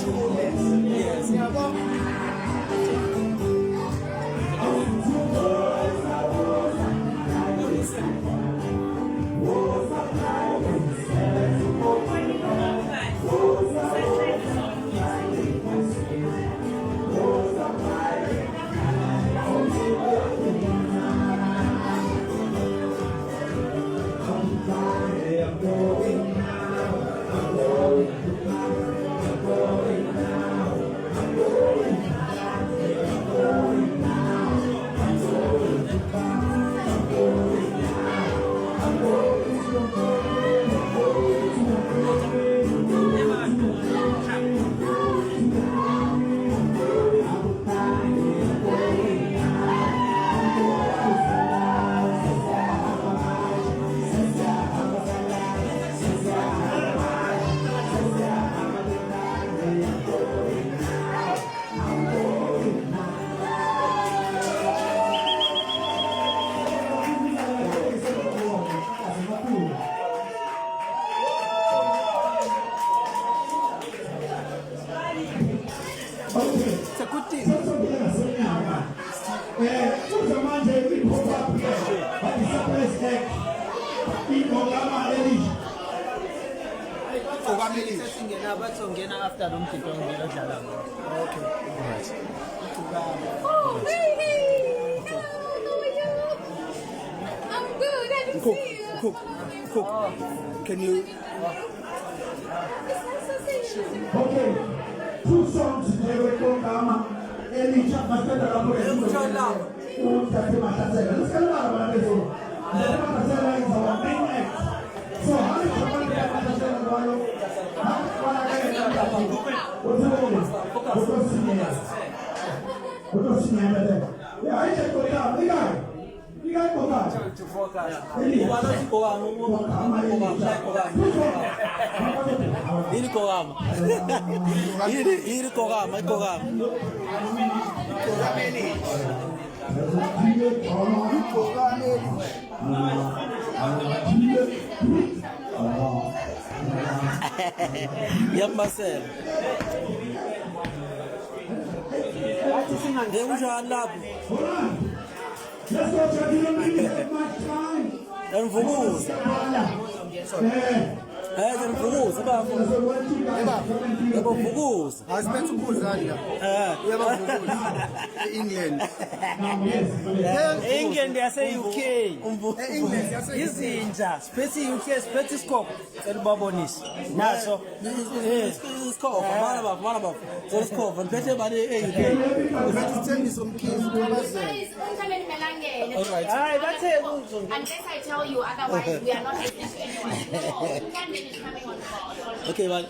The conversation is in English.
Yes. It's a good thing. After them, okay. Oh, hey, hey. Hello, how are you? I'm good. I didn't see you. Cook. Can you? Okay, 2 songs today with Igcokama. Elijah, my friend, I'm going to let's get out of this one. Bakhala is our main act. So, how is somebody that Bakhala yeah, I check it out. The guy Yep, myself. Let's go, Chuck. You don't need to have much time. Asibenza Khuzani la. Uyabavukuza. England. England yase UK. England yase Izinja, space UK, space scope. Elibabonisa. Naso. Scope, mana. So scope, mphethe bani UK. Usithengisa umkhizi kwabazela. All right. Hayi bathe Unless I tell you otherwise, we are not able to anyone. Is coming on board. Okay, but